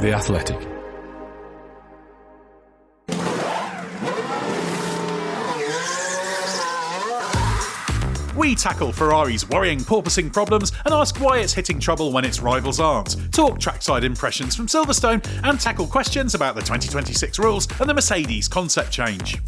The Athletic. We tackle Ferrari's worrying porpoising problems and ask why it's hitting trouble when its rivals aren't, talk trackside impressions from Silverstone, and tackle questions about the 2026 rules and the Mercedes concept change.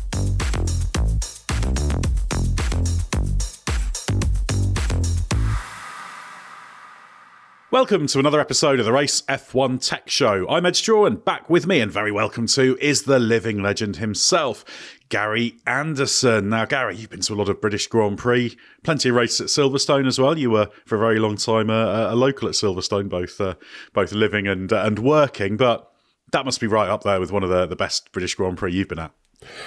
Welcome to another episode of the Race F1 Tech Show. I'm Ed Straw, and back with me, and very welcome to, is the living legend himself, Gary Anderson. Now, Gary, you've been to a lot of British Grand Prix, plenty of races at Silverstone as well. You were, for a very long time, a local at Silverstone, both living and working, but that must be right up there with one of the best British Grand Prix you've been at.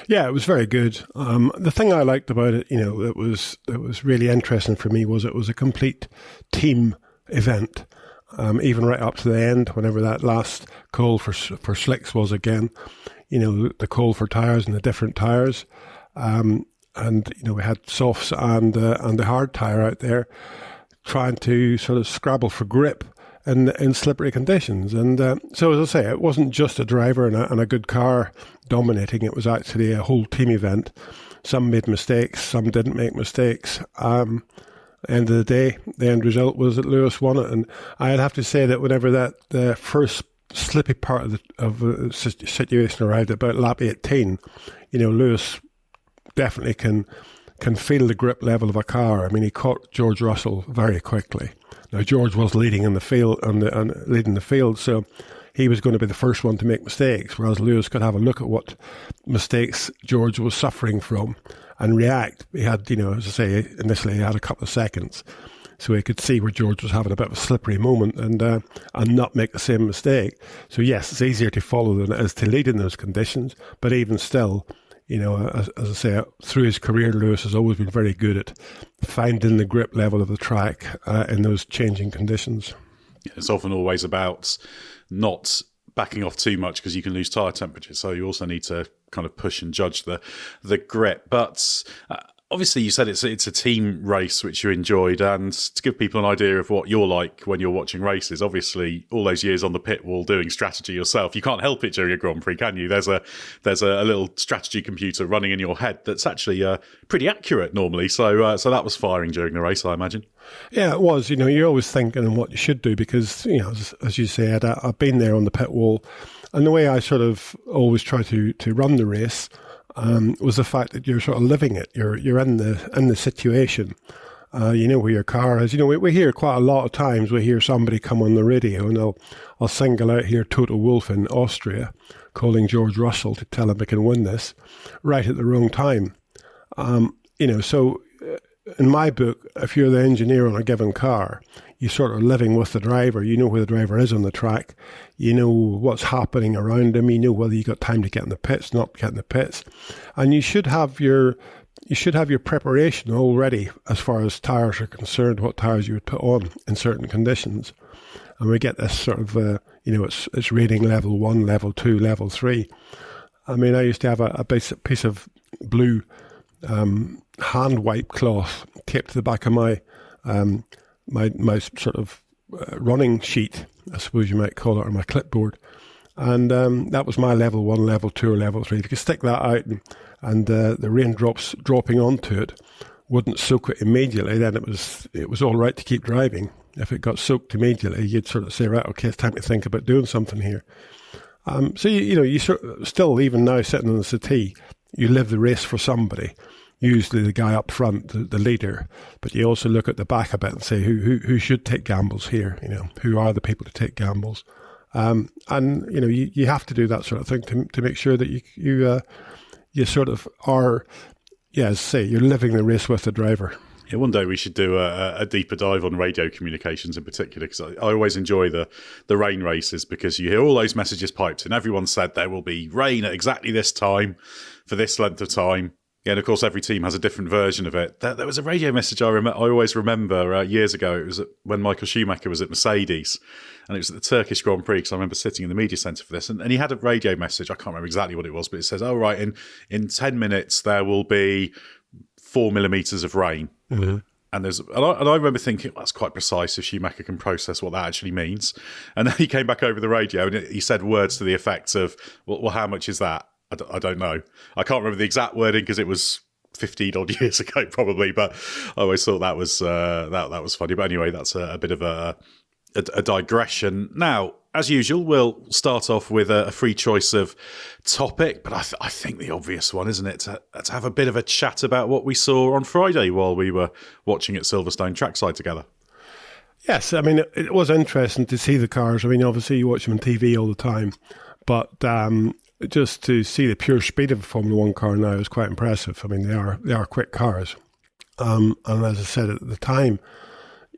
Yeah, it was very good. The thing I liked about it, that was really interesting for me was it was a complete team event, even right up to the end, whenever that last call for slicks was again, the call for tyres and the different tyres, and we had softs and the hard tyre out there trying to sort of scrabble for grip in slippery conditions. And so, as I say, it wasn't just a driver and a good car dominating. It was actually a whole team event. Some made mistakes, some didn't make mistakes. End of the day, the end result was that Lewis won it, and I'd have to say that whenever the first slippy part of the situation arrived about lap 18, Lewis definitely can feel the grip level of a car. I mean, he caught George Russell very quickly. Now George was leading in the field and leading the field, so he was going to be the first one to make mistakes, whereas Lewis could have a look at what mistakes George was suffering from and react. He had, as I say, initially he had a couple of seconds, so he could see where George was having a bit of a slippery moment and not make the same mistake. So yes, it's easier to follow than it is to lead in those conditions, but even still, as I say, through his career, Lewis has always been very good at finding the grip level of the track in those changing conditions. It's often always about not backing off too much because you can lose tyre temperature. So you also need to kind of push and judge the grip. But obviously you said it's a team race, which you enjoyed. And to give people an idea of what you're like when you're watching races, obviously all those years on the pit wall doing strategy yourself, you can't help it during a Grand Prix, can you? There's a little strategy computer running in your head that's actually pretty accurate normally. So that was firing during the race, I imagine. Yeah, it was. You're always thinking on what you should do because, as you said, I've been there on the pit wall. And the way I sort of always try to run the race was the fact that you're sort of living it. You're in the situation. Where your car is. We hear quite a lot of times, we hear somebody come on the radio and I'll single out here Toto Wolff in Austria calling George Russell to tell him he can win this right at the wrong time. So in my book, if you're the engineer on a given car, you're sort of living with the driver. You know where the driver is on the track. You know what's happening around him. You know whether you got time to get in the pits, not get in the pits. And you should have your preparation all ready as far as tyres are concerned, what tyres you would put on in certain conditions. And we get this sort of, it's rating level 1, level 2, level 3. I mean, I used to have a basic piece of blue hand wipe cloth taped to the back of my sort of running sheet, I suppose you might call it, or my clipboard. And that was my level 1, level 2, or level 3. If you could stick that out and the raindrops dropping onto it wouldn't soak it immediately, then it was all right to keep driving. If it got soaked immediately, you'd sort of say, right, okay, it's time to think about doing something here. So you sort of, still, even now sitting on the settee, you live the race for somebody. Usually the guy up front, the leader, but you also look at the back a bit and say who should take gambles here. Who are the people to take gambles, and you have to do that sort of thing to make sure that you sort of are, as I say, you're living the race with the driver. Yeah, one day we should do a deeper dive on radio communications in particular, because I always enjoy the rain races because you hear all those messages piped in. Everyone said there will be rain at exactly this time for this length of time. Yeah, and of course, every team has a different version of it. There was a radio message I always remember years ago. It was when Michael Schumacher was at Mercedes, and it was at the Turkish Grand Prix, because I remember sitting in the media centre for this. And he had a radio message. I can't remember exactly what it was, but it says, in 10 minutes, there will be 4 millimetres of rain. Mm-hmm. And I remember thinking, well, that's quite precise if Schumacher can process what that actually means. And then he came back over the radio and he said words to the effect of, well how much is that? I don't know. I can't remember the exact wording because it was 15 odd years ago probably, but I always thought that was that was funny. But anyway, that's a bit of a digression. Now, as usual, we'll start off with a free choice of topic, but I think the obvious one, isn't it, to have a bit of a chat about what we saw on Friday while we were watching at Silverstone trackside together. Yes, I mean, it was interesting to see the cars. I mean, obviously you watch them on TV all the time, but just to see the pure speed of a Formula One car now is quite impressive. I mean, they are quick cars, and as I said at the time,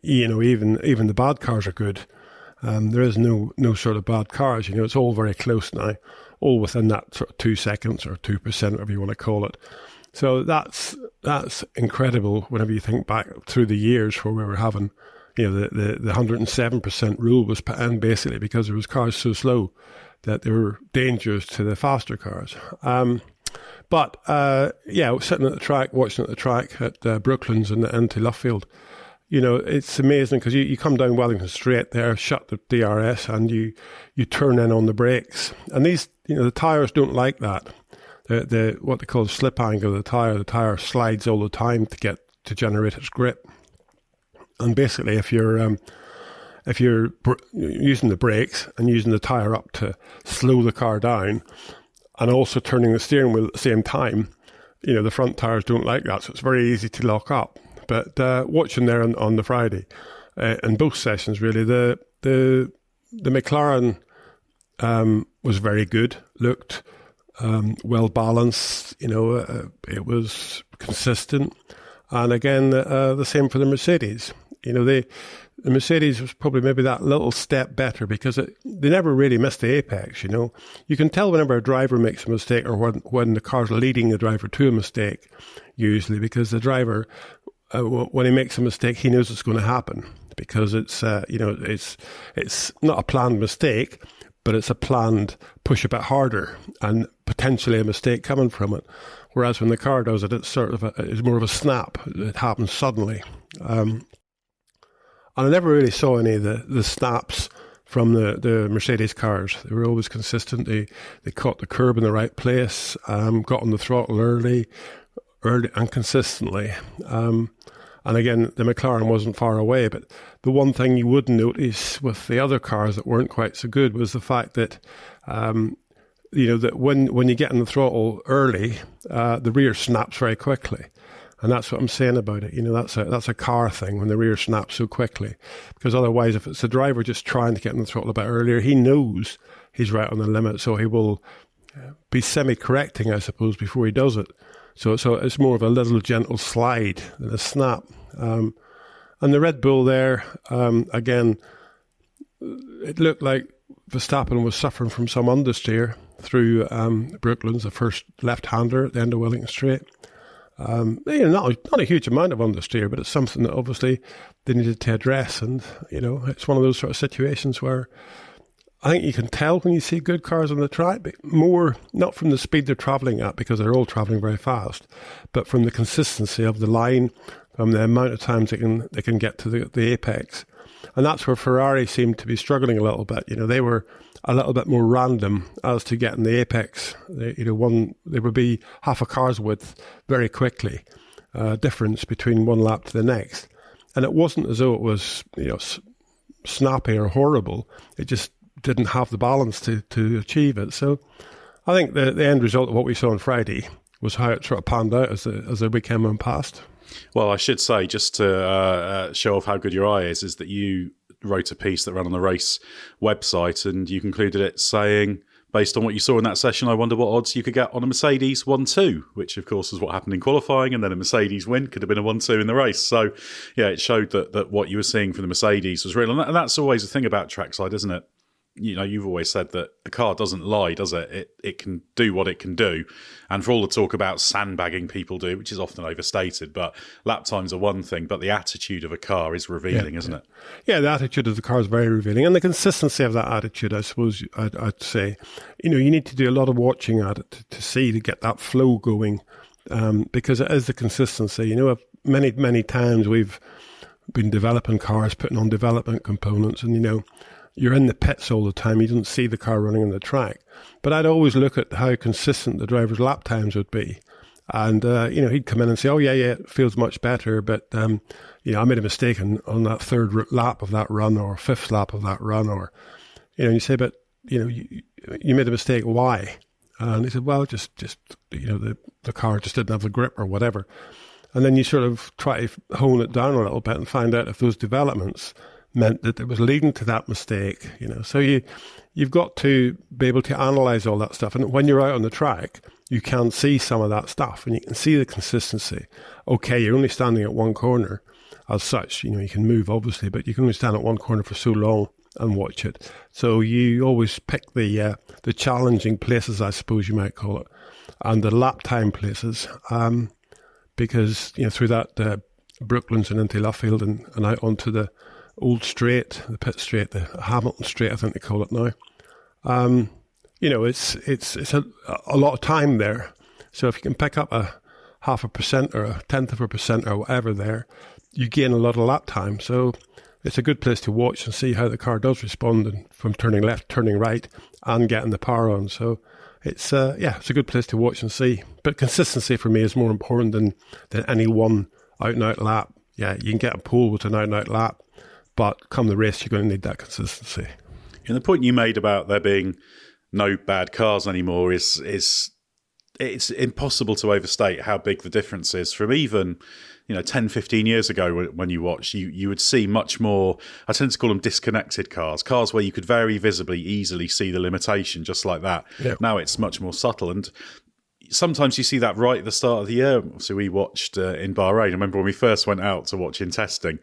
even the bad cars are good. There is no sort of bad cars. It's all very close now, all within that sort of 2 seconds or 2%, whatever you want to call it. So that's incredible whenever you think back through the years where we were having, the 107% rule was put in basically because there was cars so slow that they were dangerous to the faster cars. But sitting at the track, watching at the track at Brooklands and into Luffield, it's amazing because you come down Wellington Straight there, shut the DRS, and you turn in on the brakes. And these, the tyres don't like that. The what they call the slip angle of the tire slides all the time to generate its grip. And basically, if you're using the brakes and using the tyre up to slow the car down, and also turning the steering wheel at the same time, the front tyres don't like that, so it's very easy to lock up. But watching there on the Friday, in both sessions really, the McLaren was very good, looked well balanced, it was consistent. And again, the same for the Mercedes. The Mercedes was probably maybe that little step better because they never really missed the apex, You can tell whenever a driver makes a mistake or when the car's leading the driver to a mistake, usually, because the driver, when he makes a mistake, he knows it's going to happen because it's not a planned mistake, but it's a planned push a bit harder and potentially a mistake coming from it. Whereas when the car does it, it's sort of it's more of a snap. It happens suddenly. And I never really saw any of the snaps from the Mercedes cars. They were always consistent. They caught the curb in the right place, got on the throttle early and consistently. And again, the McLaren wasn't far away, but the one thing you would notice with the other cars that weren't quite so good was the fact that, that when you get in the throttle early, the rear snaps very quickly. And that's what I'm saying about it. That's a car thing when the rear snaps so quickly. Because otherwise, if it's the driver just trying to get in the throttle a bit earlier, he knows he's right on the limit, so he will be semi-correcting, I suppose, before he does it. So it's more of a little gentle slide than a snap. And the Red Bull there, again, it looked like Verstappen was suffering from some understeer through Brooklands, the first left-hander at the end of Wellington Straight. Not a huge amount of understeer, but it's something that obviously they needed to address. And, it's one of those sort of situations where I think you can tell when you see good cars on the track, but more not from the speed they're travelling at because they're all travelling very fast, but from the consistency of the line, from the amount of times they can get to the apex. And that's where Ferrari seemed to be struggling a little bit. They were a little bit more random as to getting the apex. They would be half a car's width very quickly, difference between one lap to the next. And it wasn't as though it was snappy or horrible. It just didn't have the balance to achieve it. So I think the end result of what we saw on Friday was how it sort of panned out as the weekend went past. Well, I should say, just to show off how good your eye is that you wrote a piece that ran on the race website and you concluded it saying, based on what you saw in that session, I wonder what odds you could get on a Mercedes 1-2, which of course is what happened in qualifying, and then a Mercedes win could have been a 1-2 in the race. So, yeah, it showed that what you were seeing from the Mercedes was real. And that's always the thing about trackside, isn't it? You've always said that the car doesn't lie, does it? It can do what it can do. And for all the talk about sandbagging people do, which is often overstated, but lap times are one thing, but the attitude of a car is revealing, isn't it? Yeah, the attitude of the car is very revealing. And the consistency of that attitude, I suppose I'd say, you need to do a lot of watching at it to see, to get that flow going. Because it is the consistency. many times we've been developing cars, putting on development components, and you're in the pits all the time. You don't see the car running on the track. But I'd always look at how consistent the driver's lap times would be. And, he'd come in and say, oh, yeah, it feels much better. But, I made a mistake on that third lap of that run or fifth lap of that run. Or, you say, but, you made a mistake. Why? And he said, well, just the car just didn't have the grip or whatever. And then you sort of try to hone it down a little bit and find out if those developments meant that it was leading to that mistake. So you've got to be able to analyze all that stuff. And when you're out on the track, you can see some of that stuff and you can see the consistency. Okay, you're only standing at one corner as such. You can move obviously, but you can only stand at one corner for so long and watch it. So you always pick the challenging places, I suppose you might call it, and the lap time places, because through that Brooklands and into Luffield and out onto the old straight, the pit straight, the Hamilton straight, I think they call it now. It's a lot of time there. So if you can pick up a 0.5% or 0.1% or whatever there, you gain a lot of lap time. So it's a good place to watch and see how the car does respond from turning left, turning right, and getting the power on. So it's it's a good place to watch and see. But consistency for me is more important than any one out-and-out lap. Yeah, you can get a pole with an out-and-out lap, but come the race, you're going to need that consistency. And the point you made about there being no bad cars anymore is it's impossible to overstate how big the difference is from even 10, 15 years ago when you watch, you would see much more, I tend to call them disconnected cars where you could very visibly, easily see the limitation just like that. Yep. Now it's much more subtle. And sometimes you see that right at the start of the year. So we watched in Bahrain. I remember when we first went out to watch in testing,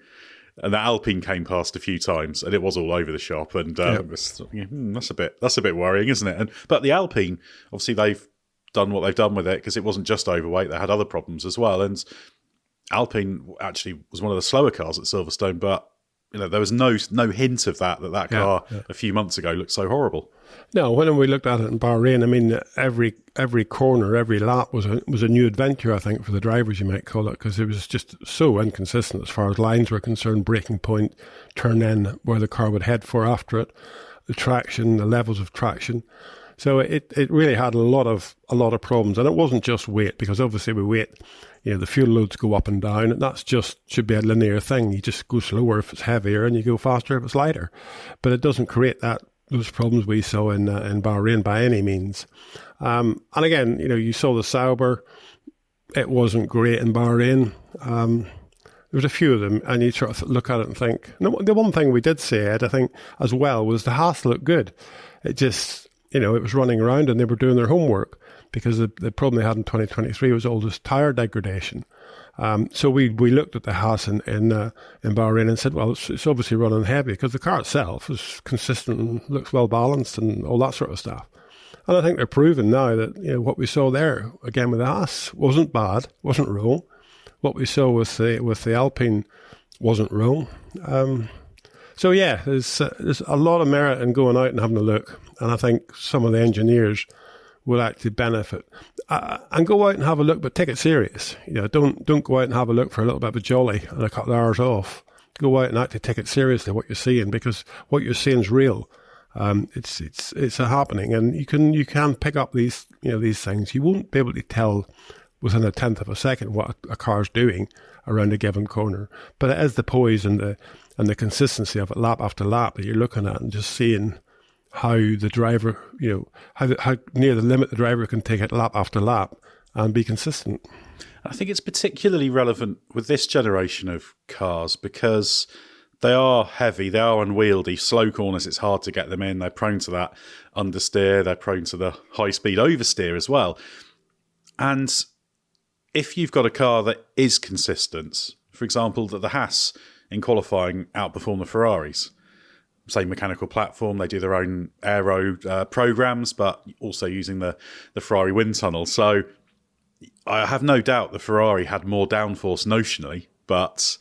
and the Alpine came past a few times, and it was all over the shop. And that's a bit worrying, isn't it? But the Alpine, obviously, they've done what they've done with it because it wasn't just overweight; they had other problems as well. And Alpine actually was one of the slower cars at Silverstone, but there was no hint of that car a few months ago looked so horrible. No, when we looked at it in Bahrain, I mean, every corner, every lap was a new adventure, I think, for the drivers, you might call it, because it was just so inconsistent as far as lines were concerned, braking point, turn in, where the car would head for after it, the traction, the levels of traction. So it really had a lot of problems, and it wasn't just weight, because obviously with weight, the fuel loads go up and down, and that's should be a linear thing. You just go slower if it's heavier, and you go faster if it's lighter. But it doesn't create those problems we saw in Bahrain by any means. And again, you saw the Sauber. It wasn't great in Bahrain. There was a few of them, and you sort of look at it and think. The one thing we did say, Ed, I think, as well, was the Haas looked good. It just, it was running around and they were doing their homework, because the problem they had in 2023 was all this tyre degradation. So we looked at the Haas in Bahrain and said, well, it's obviously running heavy, because the car itself is consistent and looks well balanced and all that sort of stuff. And I think they're proving now that what we saw there again with the Haas wasn't bad, wasn't wrong. What we saw with the Alpine wasn't wrong. So yeah, there's a lot of merit in going out and having a look, and I think some of the engineers will actually benefit. And go out and have a look, but take it serious. Don't go out and have a look for a little bit of a jolly and a couple of hours off. Go out and actually take it seriously what you're seeing, because what you're seeing is real. It's happening, and you can pick up these things. You won't be able to tell within a tenth of a second what a car's doing around a given corner, but it is the poise and the consistency of it lap after lap that you're looking at, and just seeing how the driver, how near the limit the driver can take it lap after lap and be consistent. I think it's particularly relevant with this generation of cars because they are heavy, they are unwieldy. Slow corners, it's hard to get them in. They're prone to that understeer. They're prone to the high-speed oversteer as well. And if you've got a car that is consistent, for example, that the Haas in qualifying outperform the Ferraris, same mechanical platform, they do their own aero programs, but also using the Ferrari wind tunnel. So I have no doubt the Ferrari had more downforce notionally, but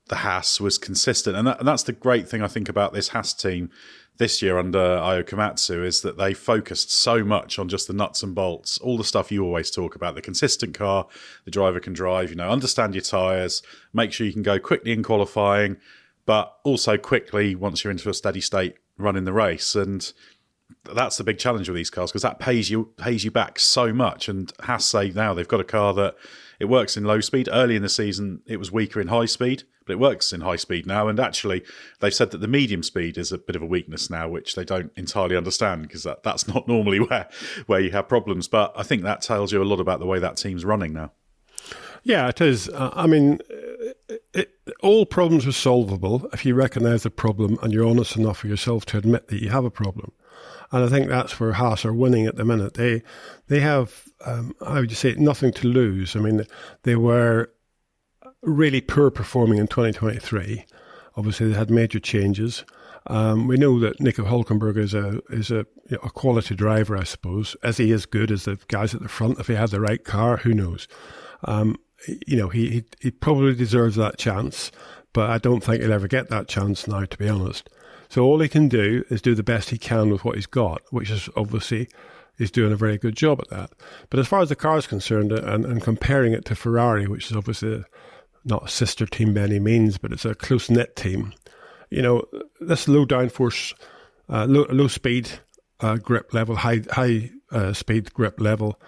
the Haas was consistent. And that's the great thing I think about this Haas team this year under Io Komatsu, is that they focused so much on just the nuts and bolts, all the stuff you always talk about, the consistent car the driver can drive, understand your tyres, make sure you can go quickly in qualifying, but also quickly once you're into a steady state running the race. And that's the big challenge with these cars, because that pays you back so much. And Haas say now they've got a car that it works in low speed. Early in the season, it was weaker in high speed, but it works in high speed now. And actually, they've said that the medium speed is a bit of a weakness now, which they don't entirely understand, because that's not normally where you have problems. But I think that tells you a lot about the way that team's running now. Yeah, it is. All problems are solvable if you recognise a problem and you're honest enough with yourself to admit that you have a problem. And I think that's where Haas are winning at the minute. They have, how would you say, nothing to lose. I mean, they were really poor performing in 2023. Obviously, they had major changes. We know that Nico Hülkenberg is a quality driver, I suppose. As he is good as the guys at the front, if he had the right car, who knows? He probably deserves that chance, but I don't think he'll ever get that chance now, to be honest. So all he can do is do the best he can with what he's got, which is obviously he's doing a very good job at that. But as far as the car is concerned, and comparing it to Ferrari, which is obviously not a sister team by any means, but it's a close-knit team, this low downforce, low speed grip level, high speed grip level,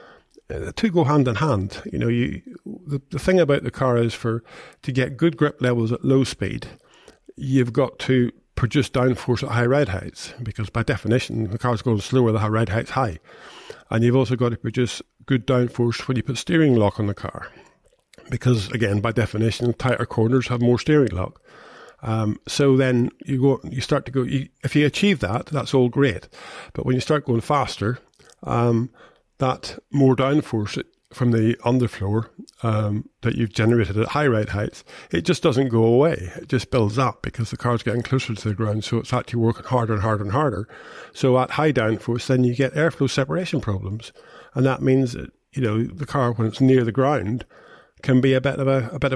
the two go hand in hand. The thing about the car is to get good grip levels at low speed, you've got to produce downforce at high ride heights, because by definition the car's going slower the ride height's high. And you've also got to produce good downforce when you put steering lock on the car, because again, by definition, tighter corners have more steering lock. So then if you achieve that, that's all great. But when you start going faster, that more downforce from the underfloor that you've generated at high ride heights, it just doesn't go away. It just builds up because the car's getting closer to the ground, so it's actually working harder and harder and harder. So at high downforce, then you get airflow separation problems, and that means that the car, when it's near the ground, can be a bit of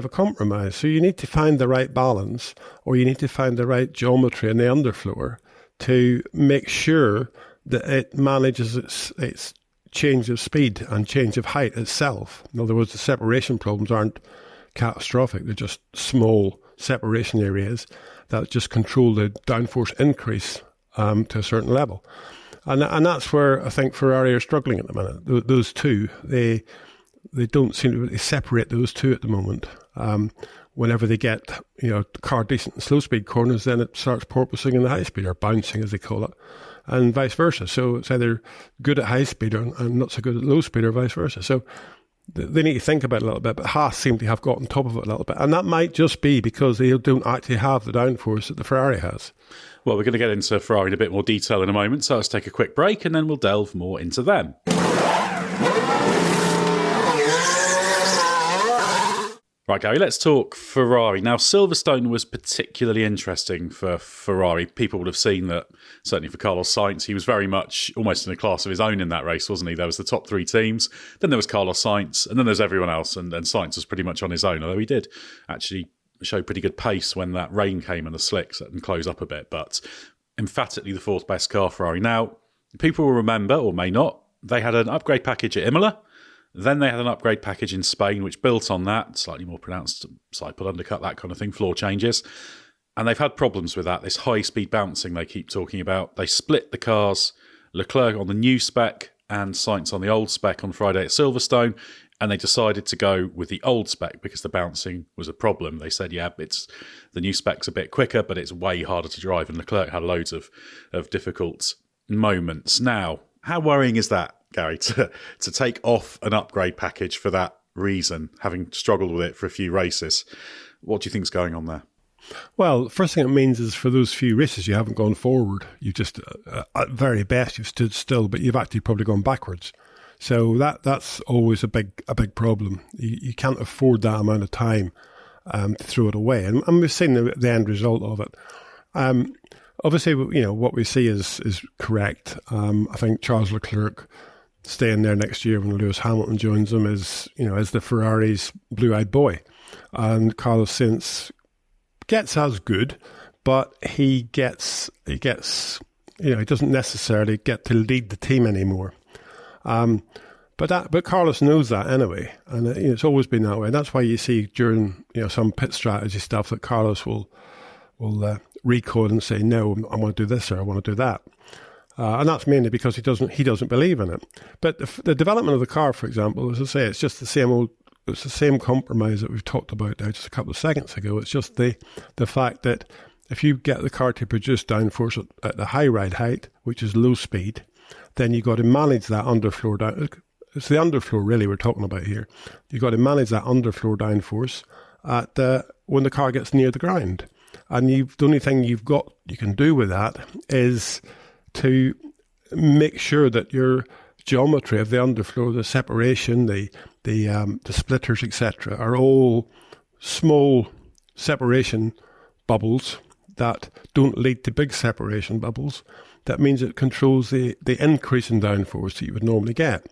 a compromise. So you need to find the right balance, or you need to find the right geometry in the underfloor to make sure that it manages its change of speed and change of height itself. In other words, the separation problems aren't catastrophic. They're just small separation areas that just control the downforce increase to a certain level. And that's where I think Ferrari are struggling at the minute. Those two, they don't seem to really separate those two at the moment. Whenever they get car decent in slow speed corners, then it starts porpoising in the high speed, or bouncing as they call it, and vice versa. So it's either good at high speed and not so good at low speed, or vice versa. So they need to think about it a little bit, but Haas seem to have got on top of it a little bit. And that might just be because they don't actually have the downforce that the Ferrari has. Well, we're going to get into Ferrari in a bit more detail in a moment, so let's take a quick break and then we'll delve more into them. Right, Gary, let's talk Ferrari. Now, Silverstone was particularly interesting for Ferrari. People would have seen that, certainly for Carlos Sainz, he was very much almost in a class of his own in that race, wasn't he? There was the top three teams, then there was Carlos Sainz, and then there's everyone else, and Sainz was pretty much on his own, although he did actually show pretty good pace when that rain came and the slicks and closed up a bit, but emphatically the fourth best car, Ferrari. Now, people will remember, or may not, they had an upgrade package at Imola. Then they had an upgrade package in Spain, which built on that, slightly more pronounced side pull undercut, that kind of thing, floor changes. And they've had problems with that, this high-speed bouncing they keep talking about. They split the cars, Leclerc on the new spec and Sainz on the old spec on Friday at Silverstone, and they decided to go with the old spec because the bouncing was a problem. They said, the new spec's a bit quicker, but it's way harder to drive, and Leclerc had loads of difficult moments. Now, how worrying is that, Gary, to take off an upgrade package for that reason, having struggled with it for a few races? What do you think's going on there? Well, first thing it means is for those few races you haven't gone forward. You just, at very best, you've stood still, but you've actually probably gone backwards. So that's always a big problem. You can't afford that amount of time to throw it away, and we've seen the end result of it. Obviously, what we see is correct. I think Charles Leclerc staying there next year when Lewis Hamilton joins him is the Ferrari's blue-eyed boy, and Carlos Sainz gets as good, but he gets he doesn't necessarily get to lead the team anymore. But Carlos knows that anyway, and it's always been that way. And that's why you see during some pit strategy stuff that Carlos will recoil and say, no, I want to do this or I want to do that. And that's mainly because he doesn't believe in it. But the development of the car, for example, as I say, it's just it's the same compromise that we've talked about now just a couple of seconds ago. It's just the fact that if you get the car to produce downforce at the high ride height, which is low speed, then you've got to manage that underfloor down. It's the underfloor really we're talking about here. You've got to manage that underfloor downforce when the car gets near the ground. And the only thing you can do with that is to make sure that your geometry of the underfloor, the separation, the splitters, etc., are all small separation bubbles that don't lead to big separation bubbles. That means it controls the increase in downforce that you would normally get.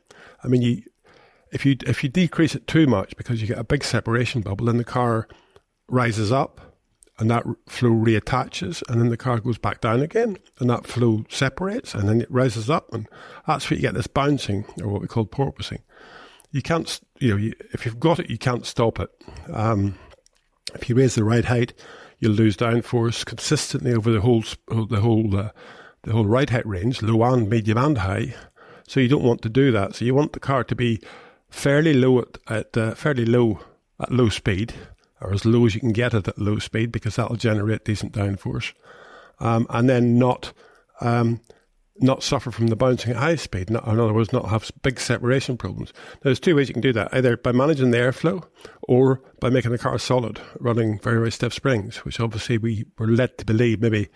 I mean, if you decrease it too much because you get a big separation bubble, then the car rises up and that flow reattaches, and then the car goes back down again, and that flow separates, and then it rises up, and that's where you get this bouncing, or what we call porpoising. You can't, if you've got it, you can't stop it. If you raise the ride height, you'll lose downforce consistently over the whole ride height range, low and medium and high. So you don't want to do that. So you want the car to be fairly low at low speed, or as low as you can get it at low speed, because that'll generate decent downforce, and then not suffer from the bouncing at high speed. In other words, not have big separation problems. Now, there's two ways you can do that: either by managing the airflow, or by making the car solid, running very, very stiff springs, which obviously we were led to believe maybe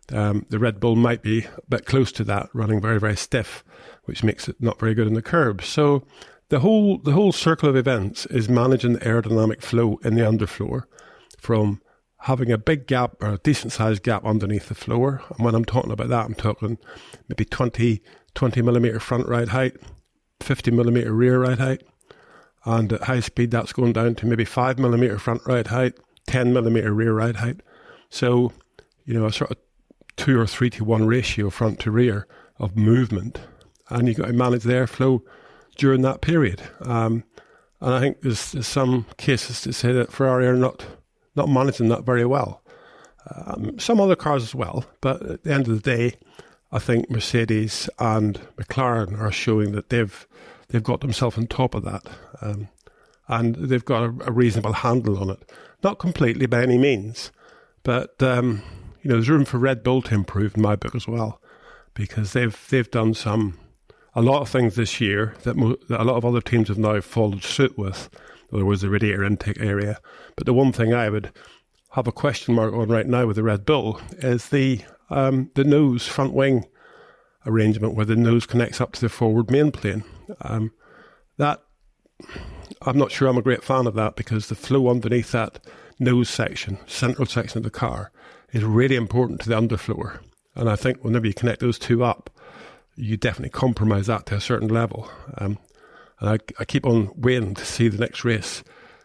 the Red Bull might be a bit close to that, running very, very stiff, which makes it not very good in the curbs. So the whole circle of events is managing the aerodynamic flow in the underfloor, from having a big gap or a decent sized gap underneath the floor. And when I'm talking about that, I'm talking maybe 20 millimeter front ride height, 50 millimeter rear ride height. And at high speed, that's going down to maybe 5 millimeter front ride height, 10 millimeter rear ride height. So, a sort of 2 or 3 to 1 ratio front to rear of movement. And you've got to manage the airflow during that period. And I think there's some cases to say that Ferrari are not managing that very well. Some other cars as well, but at the end of the day, I think Mercedes and McLaren are showing that they've got themselves on top of that, and they've got a reasonable handle on it. Not completely by any means, but there's room for Red Bull to improve in my book as well, because they've done a lot of things this year that a lot of other teams have now followed suit with. In other words, the radiator intake area. But the one thing I would have a question mark on right now with the Red Bull is the nose front wing arrangement, where the nose connects up to the forward main plane. That I'm not sure I'm a great fan of that, because the flow underneath that nose section, central section of the car, is really important to the underfloor. And I think whenever you connect those two up, you definitely compromise that to a certain level. And I keep on waiting to see the next race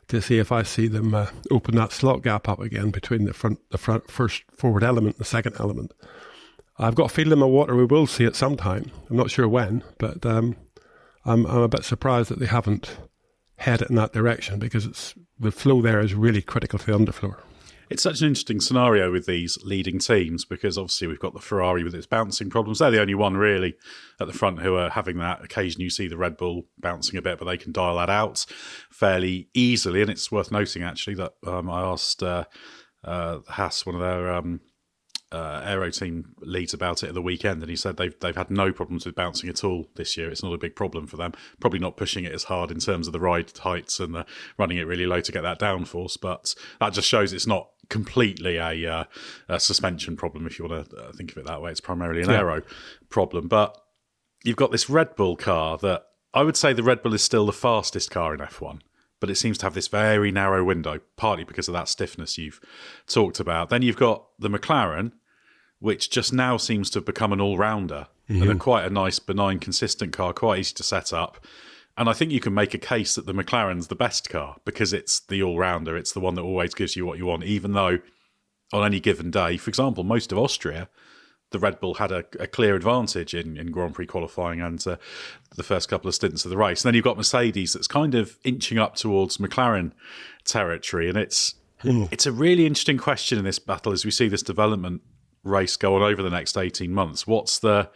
to see if I see them open that slot gap up again between the front first forward element and the second element. I've got a feeling in my water we will see it sometime. I'm not sure when, but I'm a bit surprised that they haven't headed in that direction, because the flow there is really critical to the underfloor. It's such an interesting scenario with these leading teams, because obviously we've got the Ferrari with its bouncing problems. They're the only one really at the front who are having that. Occasionally you see the Red Bull bouncing a bit, but they can dial that out fairly easily. And it's worth noting actually that I asked Haas, one of their aero team leads, about it at the weekend, and he said they've had no problems with bouncing at all this year. It's not a big problem for them. Probably not pushing it as hard in terms of the ride heights and running it really low to get that downforce, but that just shows it's not completely a suspension problem, if you want to think of it that way. It's primarily an aero problem. But you've got this Red Bull car that I would say the Red Bull is still the fastest car in F1, but it seems to have this very narrow window, partly because of that stiffness you've talked about. Then you've got the McLaren, which just now seems to have become an all-rounder, and they're quite a nice, benign, consistent car, quite easy to set up. And I think you can make a case that the McLaren's the best car, because it's the all-rounder. It's the one that always gives you what you want, even though on any given day. For example, most of Austria, the Red Bull had a clear advantage in Grand Prix qualifying and the first couple of stints of the race. And then you've got Mercedes that's kind of inching up towards McLaren territory. And it's a really interesting question in this battle as we see this development race go on over the next 18 months. What's the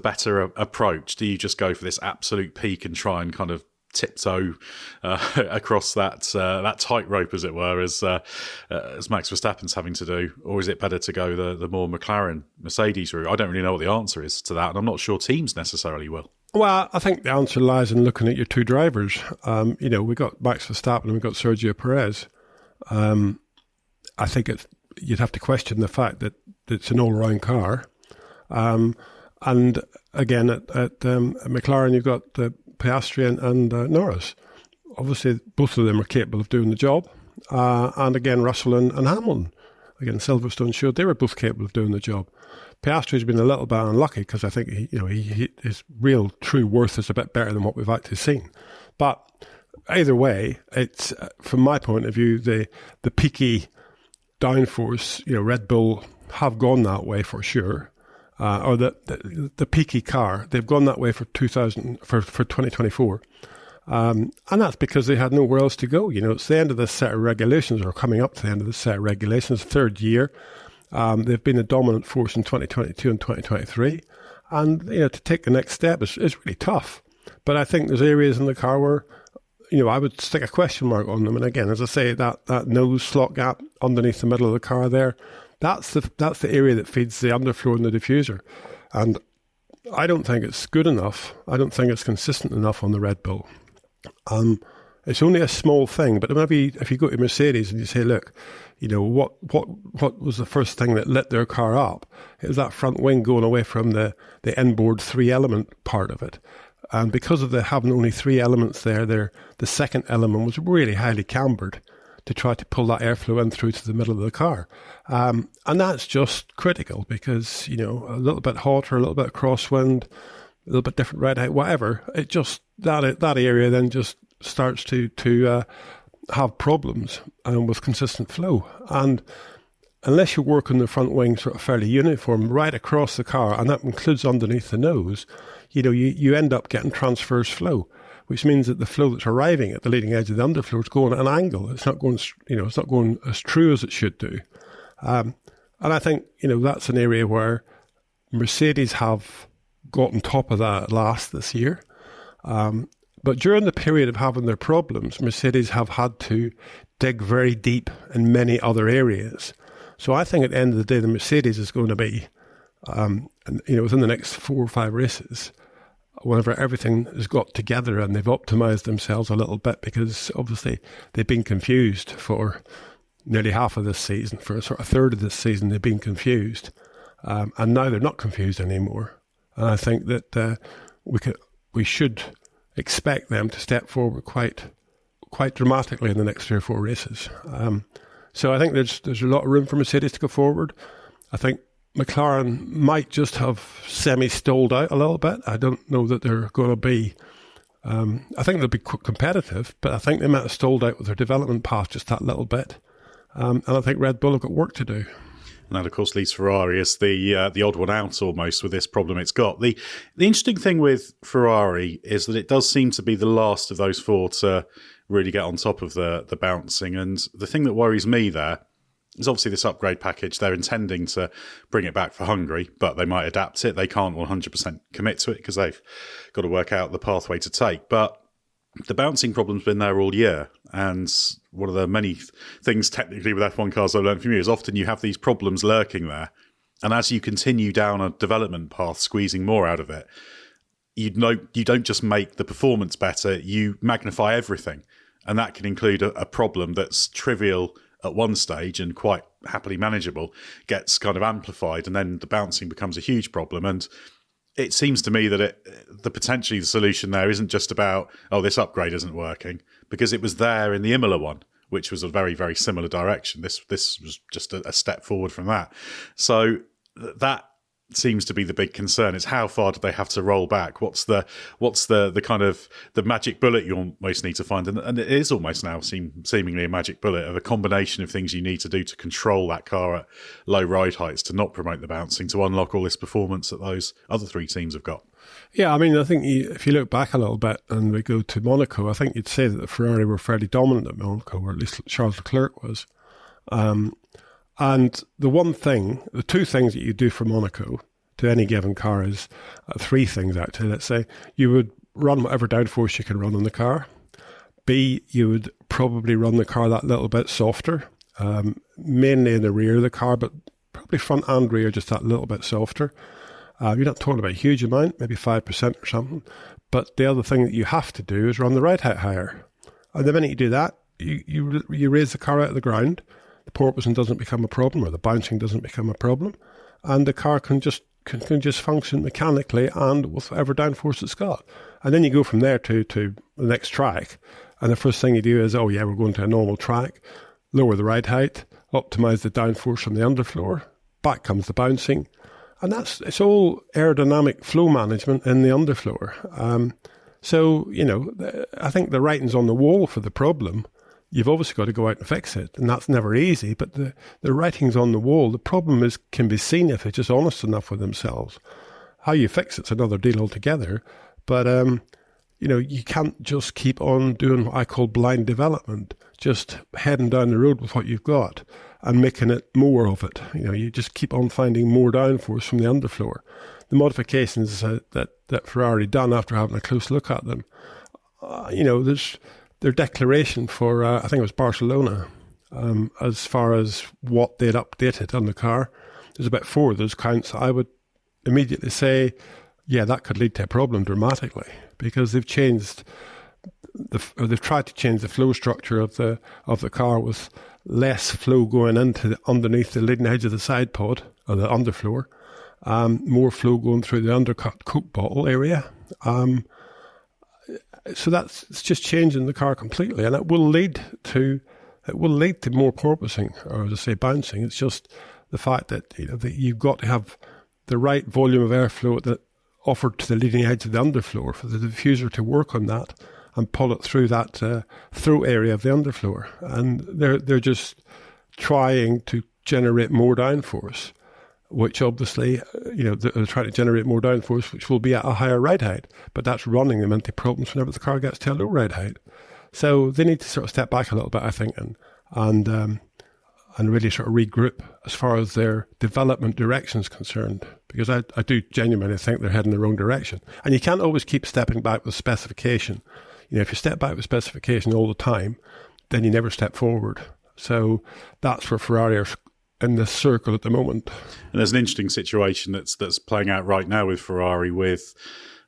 better approach? Do you just go for this absolute peak and try and kind of tiptoe across that tightrope, as it were, as Max Verstappen's having to do, or is it better to go the more McLaren Mercedes route? I don't really know what the answer is to that, and I'm not sure teams necessarily will. Well, I think the answer lies in looking at your two drivers. We got Max Verstappen and we got Sergio Perez. I think you'd have to question the fact that it's an all-round car. And again, at McLaren, you've got Piastri and Norris. Obviously, both of them are capable of doing the job. And again, Russell and Hamilton. Again, Silverstone showed they were both capable of doing the job. Piastri's been a little bit unlucky because I think his real true worth is a bit better than what we've actually seen. But either way, it's from my point of view, the peaky downforce. Red Bull have gone that way for sure. Or the peaky car, they've gone that way for 2024. And that's because they had nowhere else to go. It's the end of this set of regulations, or coming up to the end of this set of regulations, third year. They've been a dominant force in 2022 and 2023. And, to take the next step is really tough. But I think there's areas in the car where, I would stick a question mark on them. And again, as I say, that nose slot gap underneath the middle of the car there, that's the area that feeds the underfloor and the diffuser. And I don't think it's good enough. I don't think it's consistent enough on the Red Bull. It's only a small thing, but maybe if you go to Mercedes and you say, look, what was the first thing that lit their car up? It was that front wing going away from the inboard 3-element part of it. And because of the having only 3 elements there, the second element was really highly cambered to try to pull that airflow in through to the middle of the car. And that's just critical because, a little bit hotter, a little bit crosswind, a little bit different red height, whatever, it just, that area then just starts to have problems with consistent flow. And unless you work on the front wing sort of fairly uniform right across the car, and that includes underneath the nose, you end up getting transverse flow, which means that the flow that's arriving at the leading edge of the underfloor is going at an angle. It's not going, it's not going as true as it should do. And I think, that's an area where Mercedes have got on top of that at last this year. But during the period of having their problems, Mercedes have had to dig very deep in many other areas. So I think at the end of the day, the Mercedes is going to be, within the next 4 or 5 races, whenever everything has got together and they've optimized themselves a little bit, because obviously they've been confused for nearly half of this season, for a sort of third of this season they've been confused, and now they're not confused anymore. And I think that we should expect them to step forward quite dramatically in the next 3 or 4 races. So I think there's a lot of room for Mercedes to go forward. I think McLaren might just have semi-stalled out a little bit. I don't know that they're going to be... I think they'll be competitive, but I think they might have stalled out with their development path just that little bit. And I think Red Bull have got work to do. And that, of course, leaves Ferrari as the odd one out almost with this problem it's got. The interesting thing with Ferrari is that it does seem to be the last of those 4 to really get on top of the bouncing. And the thing that worries me there is obviously this upgrade package. They're intending to bring it back for Hungary, but they might adapt it. They can't 100% commit to it because they've got to work out the pathway to take. But the bouncing problem's been there all year. And one of the many things technically with F1 cars I've learned from you is often you have these problems lurking there. And as you continue down a development path, squeezing more out of it, you don't just make the performance better, you magnify everything. And that can include a problem that's trivial at one stage and quite happily manageable, gets kind of amplified, and then the bouncing becomes a huge problem. And it seems to me that potentially the solution there isn't just about, this upgrade isn't working, because it was there in the Imola one, which was a very, very similar direction. This was just a step forward from that. So that seems to be the big concern. It's how far do they have to roll back? What's the kind of the magic bullet you almost need to find? And it is almost now seemingly a magic bullet of a combination of things you need to do to control that car at low ride heights, to not promote the bouncing, to unlock all this performance that those other three teams have got. Yeah, I mean, I think if you look back a little bit and we go to Monaco, I think you'd say that the Ferrari were fairly dominant at Monaco, or at least Charles Leclerc was. And the two things that you do for Monaco to any given car is three things actually. Let's say you would run whatever downforce you can run on the car. B, you would probably run the car that little bit softer, mainly in the rear of the car, but probably front and rear just that little bit softer. You're not talking about a huge amount, maybe 5% or something. But the other thing that you have to do is run the ride height higher. And the minute you do that, you raise the car out of the ground, the porpoising doesn't become a problem, or the bouncing doesn't become a problem, and the car can just function mechanically and with whatever downforce it's got. And then you go from there to the next track, and the first thing you do is, we're going to a normal track, lower the ride height, optimize the downforce from the underfloor, back comes the bouncing, and it's all aerodynamic flow management in the underfloor. So, I think the writing's on the wall for the problem. You've obviously got to go out and fix it, and that's never easy, but the writing's on the wall. The problem can be seen if they're just honest enough with themselves. How you fix it's another deal altogether, but, you can't just keep on doing what I call blind development, just heading down the road with what you've got and making it more of it. You just keep on finding more downforce from the underfloor. The modifications that Ferrari done after having a close look at them, there's their declaration for, I think it was Barcelona, as far as what they'd updated on the car. There's about 4 of those counts. I would immediately say, that could lead to a problem dramatically, because they've changed they've tried to change the flow structure of the car with less flow going into underneath the leading edge of the side pod or the underfloor, more flow going through the undercut coke bottle area. So it's just changing the car completely, and it will lead to more porpoising, or as I say, bouncing. It's just the fact that that you've got to have the right volume of airflow that offered to the leading edge of the underfloor for the diffuser to work on that and pull it through that throat area of the underfloor. And they're just trying to generate more downforce, which obviously, they're trying to generate more downforce, which will be at a higher ride height, but that's running them into problems whenever the car gets to a low ride height. So they need to sort of step back a little bit, I think, and really sort of regroup as far as their development direction is concerned, because I do genuinely think they're heading the wrong direction. And you can't always keep stepping back with specification. If you step back with specification all the time, then you never step forward. So that's where Ferrari are in this circle at the moment. And there's an interesting situation that's playing out right now with Ferrari, with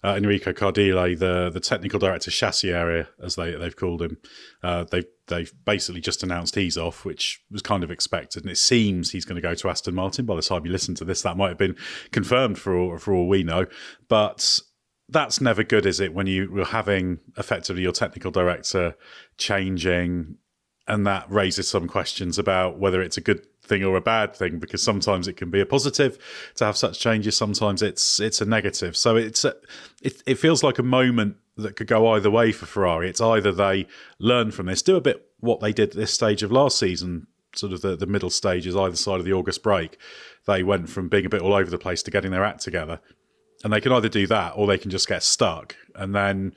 Enrico Cardile, the technical director chassis area, as they've called him. They've basically just announced he's off, which was kind of expected, and it seems he's going to go to Aston Martin. By the time you listen to this, that might have been confirmed for all we know. But that's never good, is it, when you're having effectively your technical director changing, and that raises some questions about whether it's a good thing or a bad thing, because sometimes it can be a positive to have such changes, sometimes it's a negative. So it feels like a moment that could go either way for Ferrari. It's either they learn from this, do a bit what they did at this stage of last season, sort of the middle stages, either side of the August break. They went from being a bit all over the place to getting their act together. And they can either do that, or they can just get stuck and then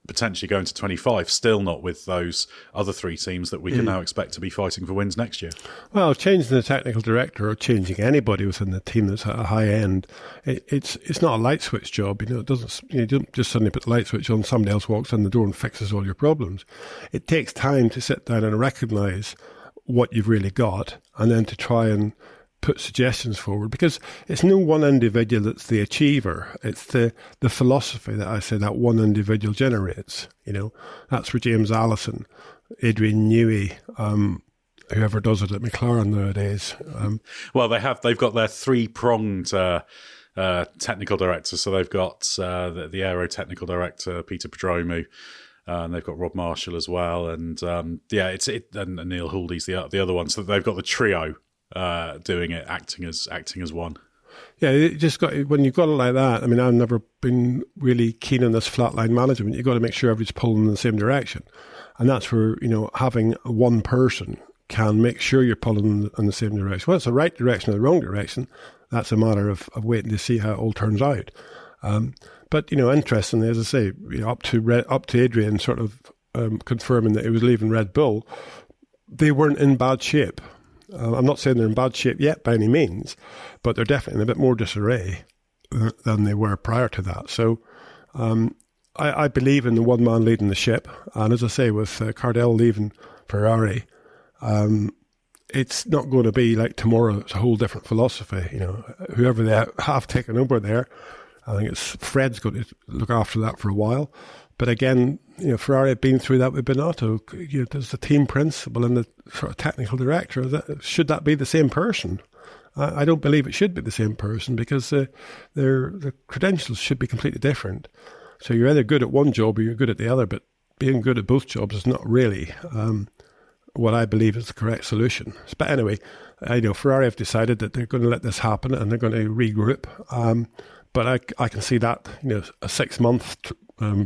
potentially go into 25, still not with those other 3 teams that we can now expect to be fighting for wins next year. Well, changing the technical director or changing anybody within the team that's at a high end, it's not a light switch job. It doesn't. You don't just suddenly put the light switch on, somebody else walks in the door and fixes all your problems. It takes time to sit down and recognise what you've really got, and then to try and put suggestions forward, because it's no one individual that's the achiever. It's the philosophy that I say that one individual generates. That's for James Allison, Adrian Newey, whoever does it at McLaren nowadays. Well, they've got their 3-pronged technical director. So they've got the aero technical director, Peter Prodromou, and they've got Rob Marshall as well, and and Neil Huldy's the other one. So they've got the trio doing it, acting as one. Yeah, it just got when you've got it like that. I mean, I've never been really keen on this flatline management. You've got to make sure everybody's pulling in the same direction, and that's where having one person can make sure you're pulling in the same direction. Whether it's the right direction or the wrong direction, that's a matter of waiting to see how it all turns out. But interestingly, as I say, up to Adrian sort of confirming that he was leaving Red Bull, they weren't in bad shape. I'm not saying they're in bad shape yet by any means, but they're definitely in a bit more disarray than they were prior to that. So I believe in the one man leading the ship. And as I say, with Cardell leaving Ferrari, it's not going to be like tomorrow. It's a whole different philosophy. Whoever they have taken over there, I think it's Fred's going to look after that for a while. But again, Ferrari have been through that with Binotto. There's the team principal and the sort of technical director. Should that be the same person? I don't believe it should be the same person because their credentials should be completely different. So you're either good at one job or you're good at the other, but being good at both jobs is not really what I believe is the correct solution. But anyway, Ferrari have decided that they're going to let this happen and they're going to regroup. But I can see that, a 6-month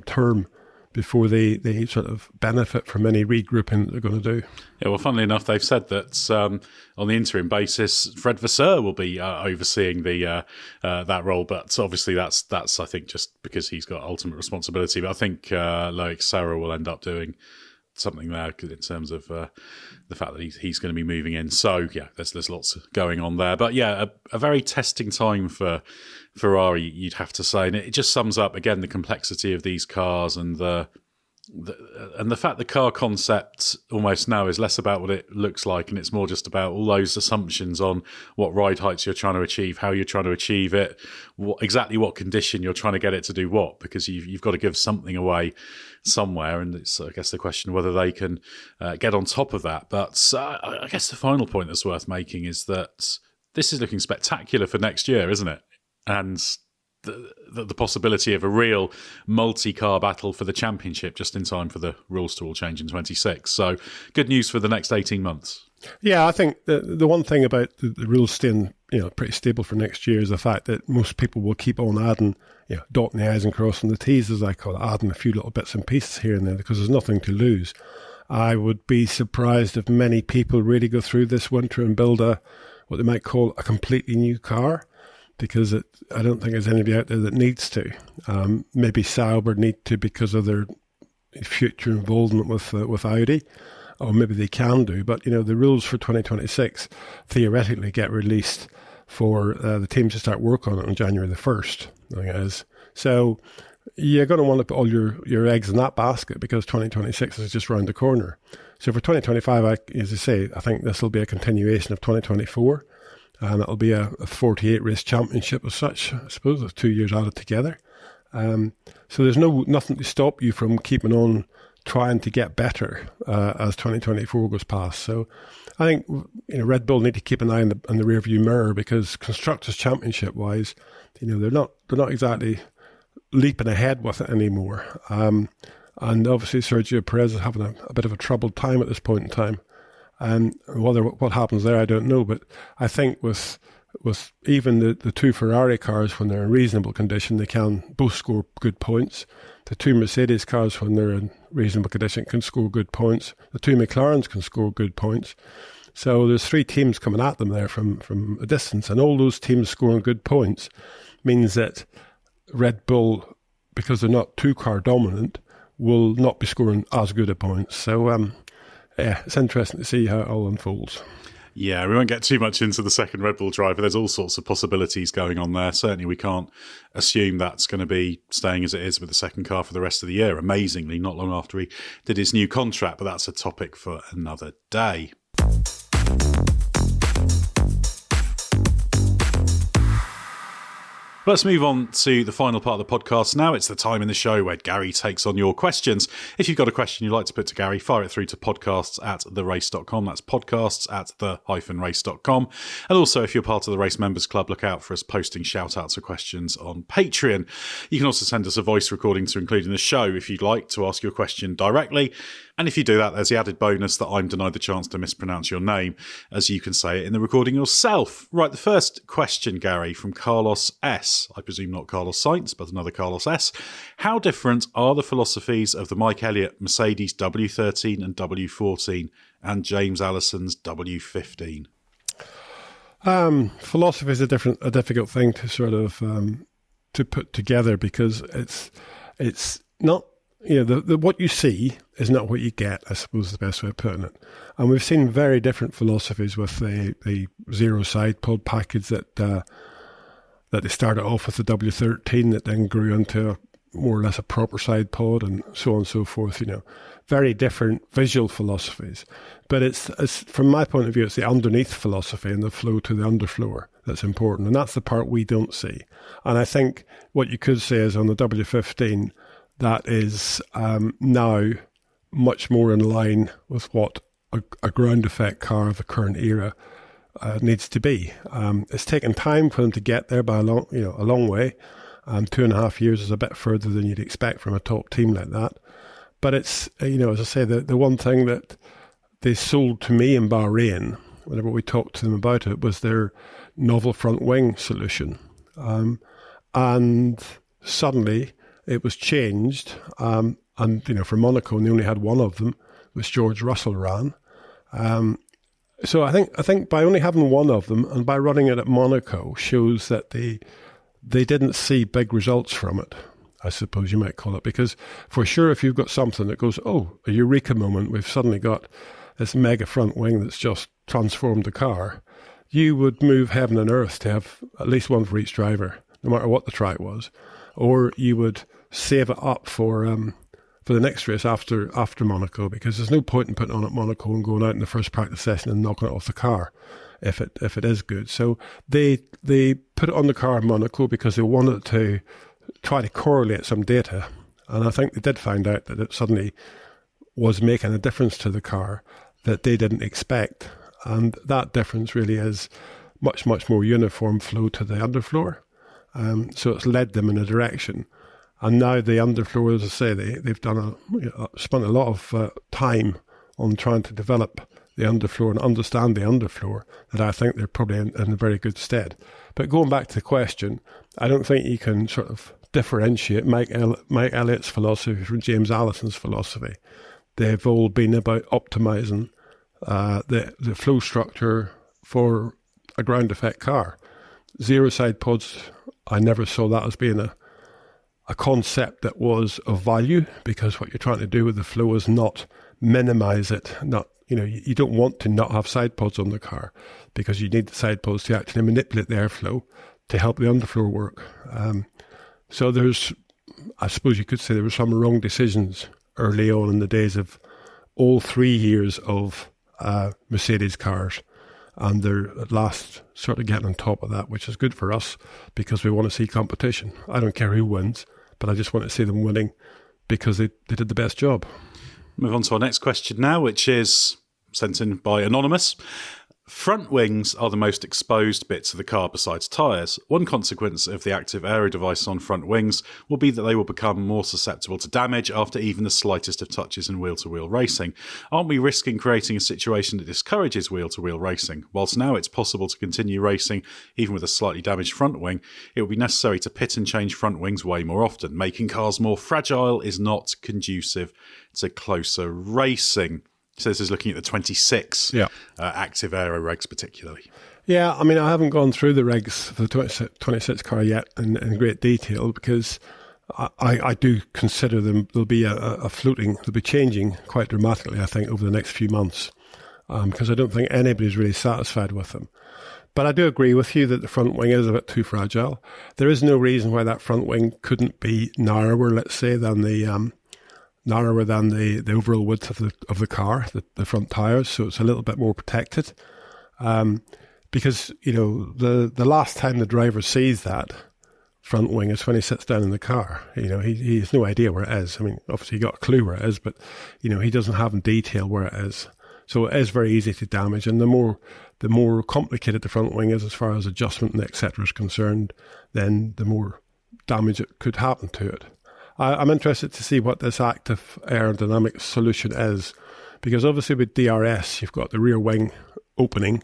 term before they sort of benefit from any regrouping that they're going to do. Yeah, well, funnily enough, they've said that on the interim basis, Fred Vasseur will be overseeing the that role. But obviously, that's I think just because he's got ultimate responsibility. But I think Loic Sarra will end up doing something there in terms of the fact that he's going to be moving in. So yeah, there's lots going on there. But yeah, a very testing time for Ferrari, you'd have to say, and it just sums up again the complexity of these cars and the fact the car concept almost now is less about what it looks like and it's more just about all those assumptions on what ride heights you're trying to achieve, how you're trying to achieve it, exactly what condition you're trying to get it to do what, because you've got to give something away somewhere, and it's I guess the question whether they can get on top of that. But I guess the final point that's worth making is that this is looking spectacular for next year, isn't it? And the possibility of a real multi-car battle for the championship just in time for the rules to all change in 26. So good news for the next 18 months. Yeah, I think the one thing about the rules staying pretty stable for next year is the fact that most people will keep on adding, dotting the I's and crossing the T's, as I call it, adding a few little bits and pieces here and there because there's nothing to lose. I would be surprised if many people really go through this winter and build what they might call a completely new car, because I don't think there's anybody out there that needs to. Maybe Sauber need to because of their future involvement with Audi, or maybe they can do. But, the rules for 2026 theoretically get released for the teams to start work on it on January the 1st, I think it is. So you're going to want to put all your eggs in that basket because 2026 is just round the corner. So for 2025, as I say, I think this will be a continuation of 2024. And it'll be a 48 race championship as such, I suppose, with 2 years added together. So there's nothing to stop you from keeping on trying to get better as 2024 goes past. So I think Red Bull need to keep an eye on the rear view mirror because constructors championship wise, they're not exactly leaping ahead with it anymore. And obviously Sergio Perez is having a bit of a troubled time at this point in time. And what happens there, I don't know. But I think with even the two Ferrari cars, when they're in reasonable condition, they can both score good points. The two Mercedes cars, when they're in reasonable condition, can score good points. The two McLarens can score good points. So there's 3 teams coming at them there from a distance. And all those teams scoring good points means that Red Bull, because they're not two-car dominant, will not be scoring as good a points. So, yeah, it's interesting to see how it all unfolds. Yeah, we won't get too much into the second Red Bull driver. There's all sorts of possibilities going on there. Certainly we can't assume that's going to be staying as it is with the second car for the rest of the year. Amazingly, not long after he did his new contract, but that's a topic for another day. Let's move on to the final part of the podcast now. It's the time in the show where Gary takes on your questions. If you've got a question you'd like to put to Gary, fire it through to podcasts@therace.com. That's podcasts@the-race.com. And also, if you're part of the Race Members Club, look out for us posting shout-outs or questions on Patreon. You can also send us a voice recording to include in the show if you'd like to ask your question directly. And if you do that, there's the added bonus that I'm denied the chance to mispronounce your name, as you can say it in the recording yourself. Right, the first question, Gary, from Carlos S. I presume not Carlos Sainz, but another Carlos S. How different are the philosophies of the Mike Elliott Mercedes W13 and W14 and James Allison's W15? Philosophy is a difficult thing to sort of to put together, because it's not, what you see is not what you get, I suppose is the best way of putting it. And we've seen very different philosophies with the zero side pod package that they started off with the W13 that then grew into more or less a proper side pod and so on and so forth, very different visual philosophies. But it's from my point of view, it's the underneath philosophy and the flow to the underfloor that's important. And that's the part we don't see. And I think what you could say is on the W15, that is now much more in line with what a ground effect car of the current era needs to be. It's taken time for them to get there by a long way. 2.5 years is a bit further than you'd expect from a top team like that. But it's, as I say, the one thing that they sold to me in Bahrain, whenever we talked to them about it, was their novel front wing solution. And suddenly it was changed. And, for Monaco, and they only had one of them, which George Russell ran. So I think by only having one of them and by running it at Monaco shows that they didn't see big results from it, I suppose you might call it. Because for sure, if you've got something that goes, a eureka moment, we've suddenly got this mega front wing that's just transformed the car, you would move heaven and earth to have at least one for each driver, no matter what the track was. Or you would save it up for the next race after Monaco, because there's no point in putting on at Monaco and going out in the first practice session and knocking it off the car if it is good. So they put it on the car in Monaco because they wanted to try to correlate some data, and I think they did find out that it suddenly was making a difference to the car that they didn't expect, and that difference really is much more uniform flow to the underfloor. So it's led them in a direction. And now the underfloor, as I say, they've done spent a lot of time on trying to develop the underfloor and understand the underfloor, that I think they're probably in a very good stead. But going back to the question, I don't think you can sort of differentiate Mike Elliott's philosophy from James Allison's philosophy. They've all been about optimizing the flow structure for a ground effect car. Zero side pods, I never saw that as being a concept that was of value, because what you're trying to do with the flow is not minimize it. You don't want to not have side pods on the car, because you need the side pods to actually manipulate the airflow to help the underfloor work. So I suppose you could say there were some wrong decisions early on in the days of all 3 years of Mercedes cars. And they're at last sort of getting on top of that, which is good for us because we want to see competition. I don't care who wins, but I just want to see them winning because they did the best job. Move on to our next question now, which is sent in by Anonymous. Front wings are the most exposed bits of the car besides tyres. One consequence of the active aero device on front wings will be that they will become more susceptible to damage after even the slightest of touches in wheel-to-wheel racing. Aren't we risking creating a situation that discourages wheel-to-wheel racing? Whilst now it's possible to continue racing even with a slightly damaged front wing, it will be necessary to pit and change front wings way more often. Making cars more fragile is not conducive to closer racing. So this is looking at the 26 active aero regs particularly. Yeah, I mean, I haven't gone through the regs for the 26 car yet in great detail, because I do consider they'll be they'll be changing quite dramatically, I think, over the next few months, because I don't think anybody's really satisfied with them. But I do agree with you that the front wing is a bit too fragile. There is no reason why that front wing couldn't be narrower, let's say, than the overall width of the car, the front tyres, so it's a little bit more protected. Because, the last time the driver sees that front wing is when he sits down in the car. He has no idea where it is. I mean, obviously he got a clue where it is, but he doesn't have in detail where it is. So it is very easy to damage, and the more complicated the front wing is as far as adjustment and etc. is concerned, then the more damage that could happen to it. I'm interested to see what this active aerodynamic solution is, because obviously with DRS you've got the rear wing opening,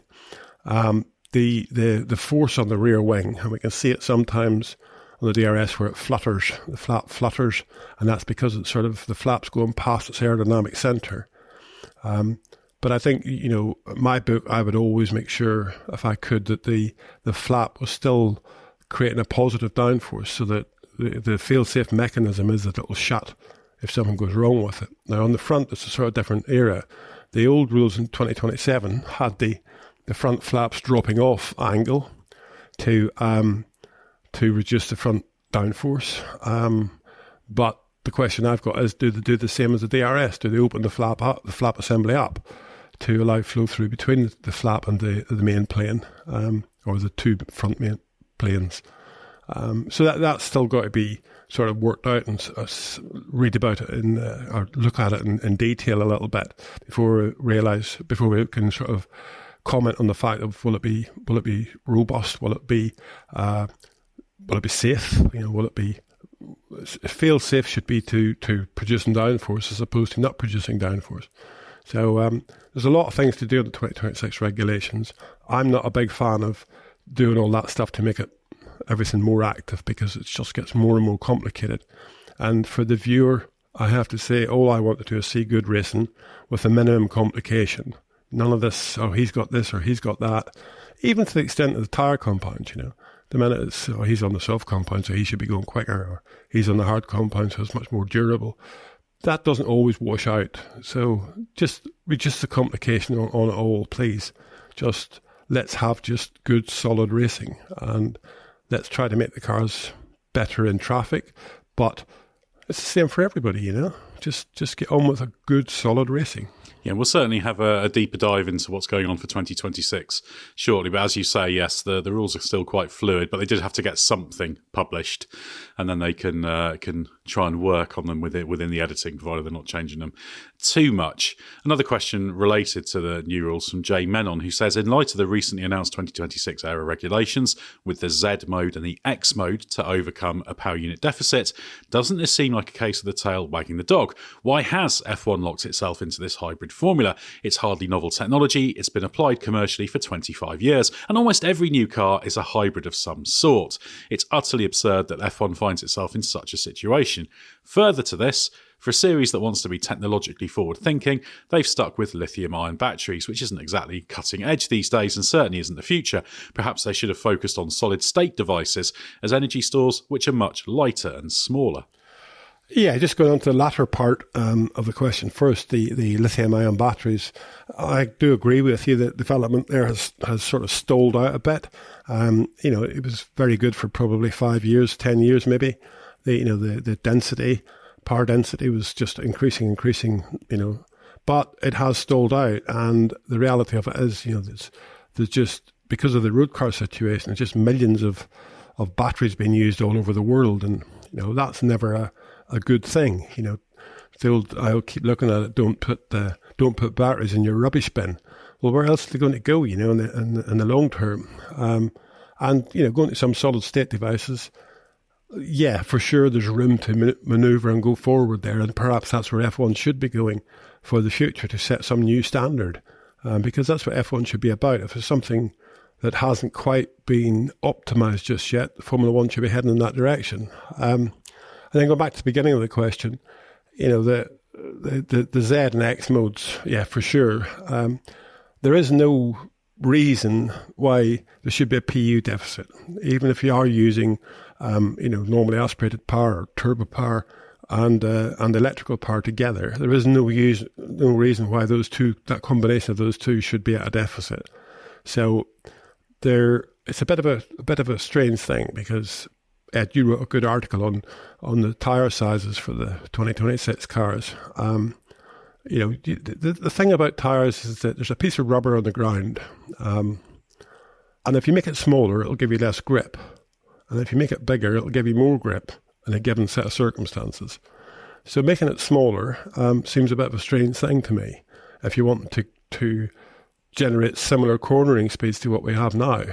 the force on the rear wing, and we can see it sometimes on the DRS where it flutters, the flap flutters, and that's because it's sort of the flap's going past its aerodynamic centre. But I think, my book, I would always make sure, if I could, that the flap was still creating a positive downforce, so that the fail-safe mechanism is that it will shut if something goes wrong with it. Now, on the front, it's a sort of different era. The old rules in 2027 had the front flaps dropping off angle to reduce the front downforce. But the question I've got is, do they do the same as the DRS? Do they open the flap assembly up to allow flow through between the flap and the main plane, or the two front main planes? So that's still got to be sort of worked out, and read about it or look at it in detail a little bit before we can sort of comment on the fact of will it be robust, will it be safe, will it be fail safe should be to producing downforce as opposed to not producing downforce. So there's a lot of things to do in the 2026 regulations. I'm not a big fan of doing all that stuff to make it everything more active, because it just gets more and more complicated. And for the viewer, I have to say, all I want to do is see good racing with a minimum complication. None of this, he's got this or he's got that. Even to the extent of the tyre compound, the minute it's, he's on the soft compound, so he should be going quicker, or he's on the hard compound, so it's much more durable. That doesn't always wash out. So just reduce the complication on it all, please. Let's have just good, solid racing, and let's try to make the cars better in traffic. But it's the same for everybody, Just get on with a good, solid racing. Yeah, we'll certainly have a deeper dive into what's going on for 2026 shortly. But as you say, yes, the rules are still quite fluid, but they did have to get something published, and then they can try and work on them within the editing, provided they're not changing them too much. Another question related to the new rules from Jay Menon, who says, in light of the recently announced 2026 aero regulations with the Z mode and the X mode to overcome a power unit deficit, doesn't this seem like a case of the tail wagging the dog? Why has F1 locked itself into this hybrid formula? It's hardly novel technology. It's been applied commercially for 25 years, and almost every new car is a hybrid of some sort. It's utterly absurd that F1 finds itself in such a situation. Further to this, for a series that wants to be technologically forward-thinking, they've stuck with lithium-ion batteries, which isn't exactly cutting edge these days and certainly isn't the future. Perhaps they should have focused on solid-state devices as energy stores, which are much lighter and smaller. Yeah, just going on to the latter part of the question first, the lithium-ion batteries. I do agree with you that development there has sort of stalled out a bit. It was very good for probably 5 years, 10 years maybe. The density, power density was just increasing, but it has stalled out. And the reality of it is, there's just, because of the road car situation, there's just millions of batteries being used all over the world. And, that's never a good thing. I'll keep looking at it. Don't put batteries in your rubbish bin. Well, where else are they going to go? In the long term, and going to some solid state devices. Yeah, for sure, there's room to manoeuvre and go forward there, and perhaps that's where F1 should be going for the future, to set some new standard, because that's what F1 should be about. If there's something that hasn't quite been optimised just yet, Formula One should be heading in that direction. And then go back to the beginning of the question, the Z and X modes, yeah, for sure. There is no reason why there should be a PU deficit, even if you are using, normally aspirated power or turbo power and electrical power together. There is no reason why that combination of those two should be at a deficit. So it's a bit of a strange thing, because Ed, you wrote a good article on the tyre sizes for the 2026 cars. The thing about tyres is that there's a piece of rubber on the ground, and if you make it smaller, it'll give you less grip. And if you make it bigger, it'll give you more grip in a given set of circumstances. So making it smaller seems a bit of a strange thing to me if you want to generate similar cornering speeds to what we have now.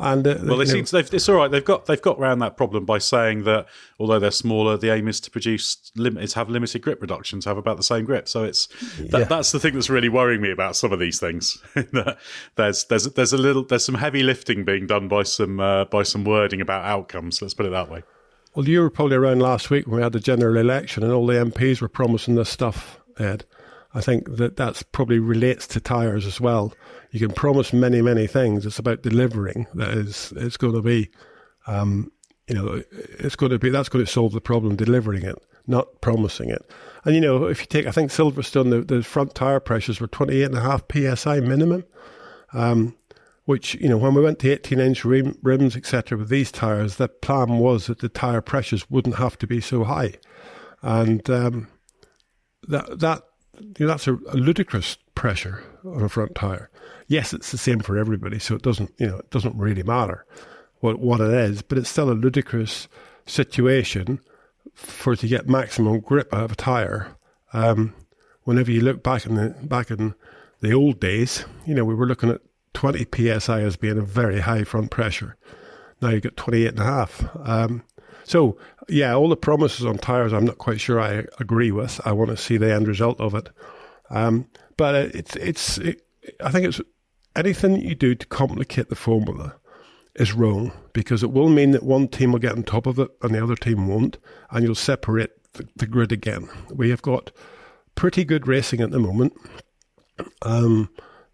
It's all right. They've got around that problem by saying that although they're smaller, the aim is to have limited grip reduction, to have about the same grip. So that's the thing that's really worrying me about some of these things. there's some heavy lifting being done by some wording about outcomes. Let's put it that way. Well, you were probably around last week when we had the general election, and all the MPs were promising this stuff, Ed. I think that's probably relates to tyres as well. You can promise many, many things. It's about delivering. It's going to be, that's going to solve the problem, delivering it, not promising it. And, if you take, I think Silverstone, the front tyre pressures were 28.5 PSI minimum, which, when we went to 18-inch rims, etc., with these tyres, the plan was that the tyre pressures wouldn't have to be so high. And that's a ludicrous pressure on a front tyre. Yes, it's the same for everybody, so it doesn't really matter what it is, but it's still a ludicrous situation to get maximum grip out of a tyre. Whenever you look back in the old days, we were looking at 20 psi as being a very high front pressure. Now you get 28.5. So, yeah, all the promises on tyres, I'm not quite sure I agree with. I want to see the end result of it. But I think it's anything you do to complicate the formula is wrong, because it will mean that one team will get on top of it and the other team won't, and you'll separate the grid again. We have got pretty good racing at the moment,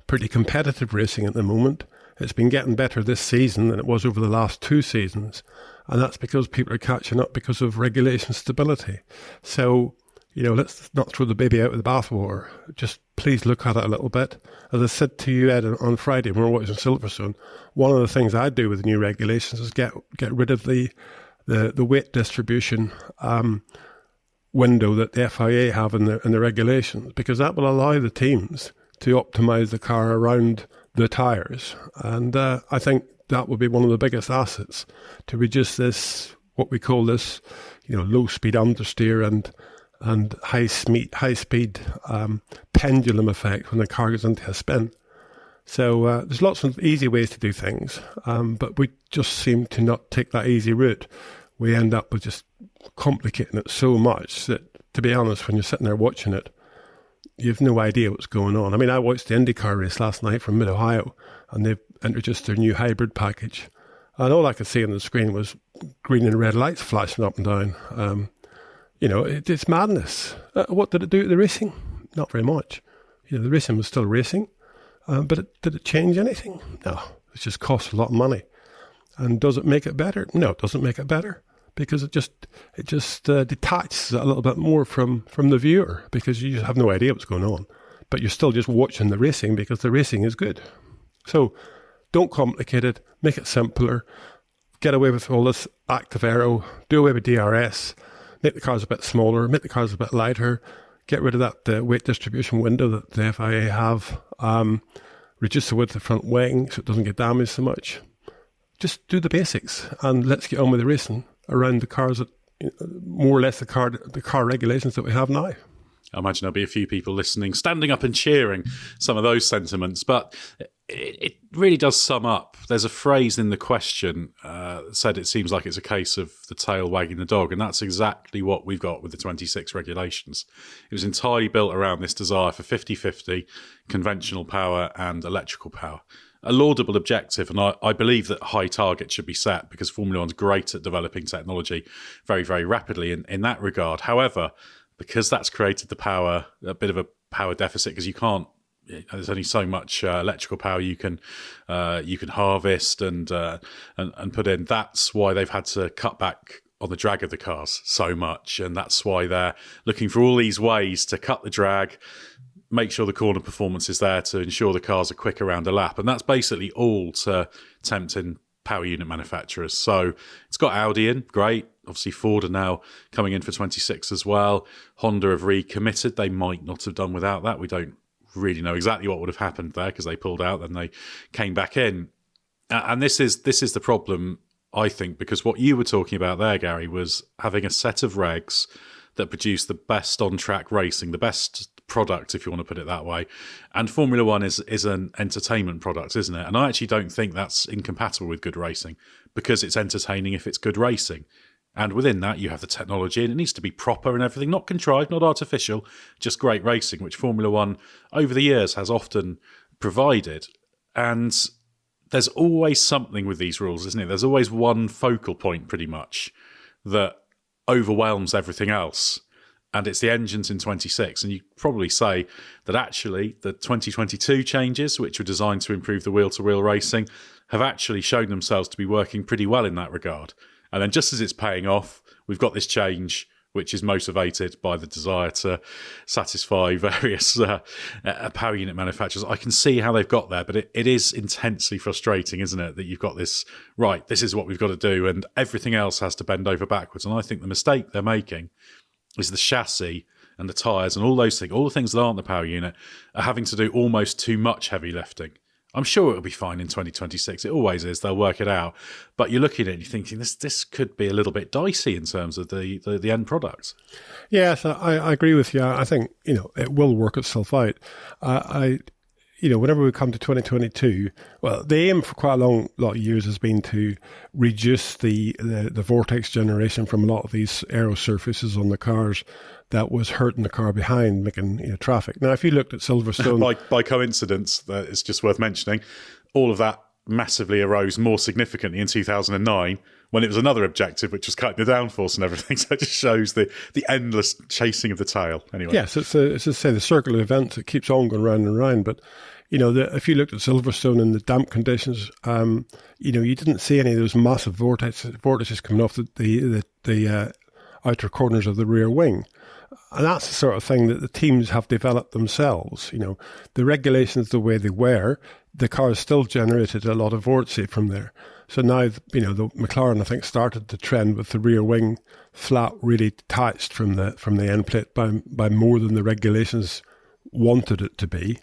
pretty competitive racing at the moment. It's been getting better this season than it was over the last 2 seasons. And that's because people are catching up because of regulation stability. So, let's not throw the baby out with the bathwater. Just please look at it a little bit. As I said to you, Ed, on Friday when we were watching Silverstone, one of the things I do with the new regulations is get rid of the weight distribution window that the FIA have in the regulations, because that will allow the teams to optimise the car around the tyres. And I think that would be one of the biggest assets to reduce this, what we call this, low speed understeer and high speed pendulum effect when the car goes into a spin. So there's lots of easy ways to do things, but we just seem to not take that easy route. We end up with just complicating it so much that, to be honest, when you're sitting there watching it, you have no idea what's going on. I mean, I watched the IndyCar race last night from Mid-Ohio, and they've introduced their new hybrid package. And all I could see on the screen was green and red lights flashing up and down. It's madness. What did it do to the racing? Not very much. The racing was still racing, but did it change anything? No, it just cost a lot of money. And does it make it better? No, it doesn't make it better, because it just detaches it a little bit more from the viewer, because you just have no idea what's going on. But you're still just watching the racing because the racing is good. So don't complicate it, make it simpler, get away with all this active aero, do away with DRS, make the cars a bit smaller, make the cars a bit lighter, get rid of that weight distribution window that the FIA have, reduce the width of the front wing so it doesn't get damaged so much. Just do the basics and let's get on with the racing around the cars, that more or less the car regulations that we have now. I imagine there'll be a few people listening, standing up and cheering some of those sentiments. But it really does sum up. There's a phrase in the question that said it seems like it's a case of the tail wagging the dog. And that's exactly what we've got with the 26 regulations. It was entirely built around this desire for 50-50 conventional power and electrical power. A laudable objective, and I believe that high targets should be set because Formula One's great at developing technology very, very rapidly in that regard. However, because that's created a bit of a power deficit, because there's only so much electrical power you can harvest and put in. That's why they've had to cut back on the drag of the cars so much, and that's why they're looking for all these ways to cut the drag, make sure the corner performance is there to ensure the cars are quick around a lap, and that's basically all to tempt in power unit manufacturers. So it's got Audi in, great. Obviously, Ford are now coming in for 26 as well. Honda have recommitted. They might not have done without that. We don't really know exactly what would have happened there because they pulled out, then they came back in. And this is the problem I think, because what you were talking about there, Gary, was having a set of regs that produce the best on-track racing, the best product, if you want to put it that way. And Formula One is an entertainment product, isn't it? And I actually don't think that's incompatible with good racing, because it's entertaining if it's good racing. And within that, you have the technology, and it needs to be proper and everything, not contrived, not artificial, just great racing, which Formula One over the years has often provided. And there's always something with these rules, isn't it? There's always one focal point, pretty much, that overwhelms everything else. And it's the engines in 26. And you probably say that actually the 2022 changes, which were designed to improve the wheel-to-wheel racing, have actually shown themselves to be working pretty well in that regard. And then just as it's paying off, we've got this change, which is motivated by the desire to satisfy various power unit manufacturers. I can see how they've got there, but it is intensely frustrating, isn't it, that you've got this, right, this is what we've got to do, and everything else has to bend over backwards. And I think the mistake they're making is the chassis and the tyres and all those things, all the things that aren't the power unit, are having to do almost too much heavy lifting. I'm sure it'll be fine in 2026. It always is. They'll work it out. But you're looking at it and you're thinking, this could be a little bit dicey in terms of the end product. Yes, I agree with you. I think, it will work itself out. Whenever we come to 2022, well, the aim for quite a lot of years has been to reduce the vortex generation from a lot of these aero surfaces on the cars that was hurting the car behind, making traffic. Now, if you looked at Silverstone... by coincidence, it's just worth mentioning, all of that massively arose more significantly in 2009, when it was another objective, which was cutting the downforce and everything. So it just shows the endless chasing of the tail. Anyway, yes, it's to say the circle of events. It keeps on going round and round. But if you looked at Silverstone in the damp conditions, you didn't see any of those massive vortices coming off the outer corners of the rear wing. And that's the sort of thing that the teams have developed themselves. The regulations the way they were, the cars still generated a lot of vortice from there. So now, the McLaren, I think, started the trend with the rear wing flat really detached from the end plate by more than the regulations wanted it to be.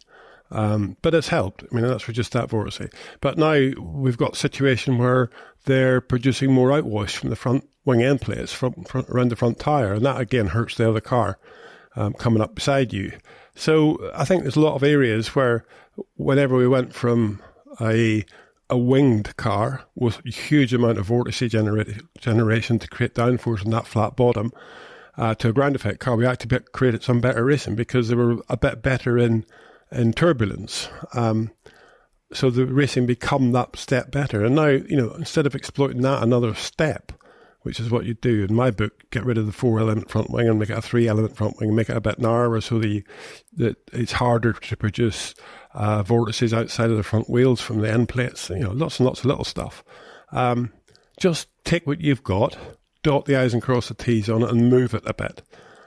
But it's helped. That's for just that vortice. But now we've got a situation where they're producing more outwash from the front wing end plates around the front tyre, and that again hurts the other car coming up beside you. So I think there's a lot of areas where whenever we went from a winged car with a huge amount of vortice generation to create downforce on that flat bottom to a ground effect car, we actually created some better racing because they were a bit better in turbulence. So the racing become that step better. And now, instead of exploiting that another step, which is what you do in my book, get rid of the 4-element front wing and make it a 3-element front wing, make it a bit narrower so that it's harder to produce vortices outside of the front wheels from the end plates. Lots and lots of little stuff. Just take what you've got, dot the I's and cross the T's on it and move it a bit.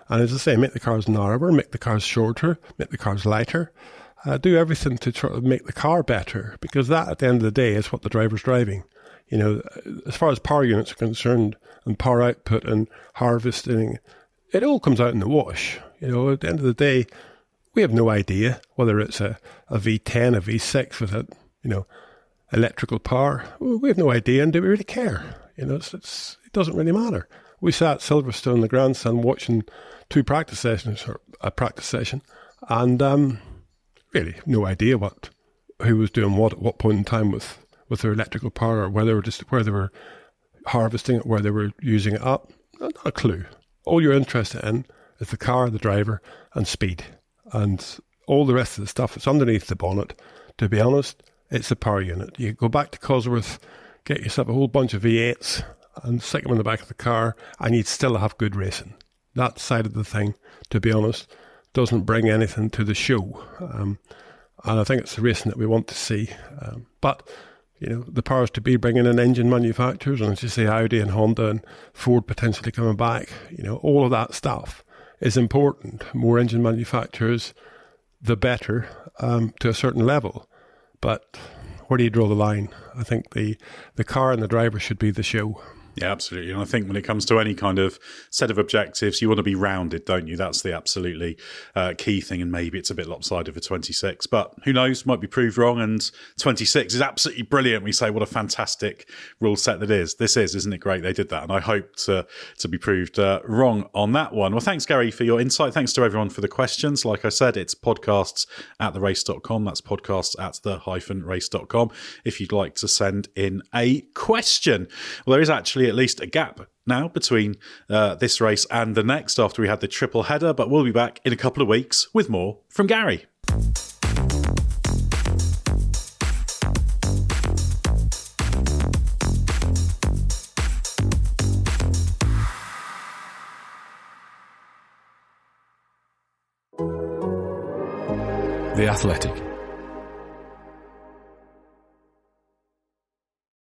And as I say, make the cars narrower, make the cars shorter, make the cars lighter. Do everything to try to make the car better, because that, at the end of the day, is what the driver's driving. As far as power units are concerned, and power output and harvesting, it all comes out in the wash. At the end of the day, we have no idea whether it's a V10, a V6 with electrical power. We have no idea, and do we really care? It doesn't really matter. We sat at Silverstone in the grandstand watching 2 practice sessions, or a practice session, and really no idea who was doing what at what point in time with their electrical power, or where they were harvesting it, where they were using it up. Not a clue. All you're interested in is the car, the driver, and speed. And all the rest of the stuff that's underneath the bonnet, to be honest, it's the power unit. You go back to Cosworth, get yourself a whole bunch of V8s, and stick them in the back of the car, and you'd still have good racing. That side of the thing, to be honest, doesn't bring anything to the show. And I think it's the racing that we want to see. But the powers to be bringing in engine manufacturers, and as you say, Audi and Honda and Ford potentially coming back, all of that stuff is important. More engine manufacturers, the better, to a certain level. But where do you draw the line? I think the car and the driver should be the show. Yeah, absolutely. And I think when it comes to any kind of set of objectives, you want to be rounded, don't you? That's the absolutely key thing. And maybe it's a bit lopsided for 26, but who knows, might be proved wrong. And 26 is absolutely brilliant. We say, what a fantastic rule set that is. This is, isn't it great? They did that. And I hope to be proved wrong on that one. Well, thanks, Gary, for your insight. Thanks to everyone for the questions. Like I said, it's podcasts@therace.com. That's podcasts@the-race.com. If you'd like to send in a question. Well, there is actually at least a gap now between this race and the next after we had the triple header, but we'll be back in a couple of weeks with more from Gary. The Athletic.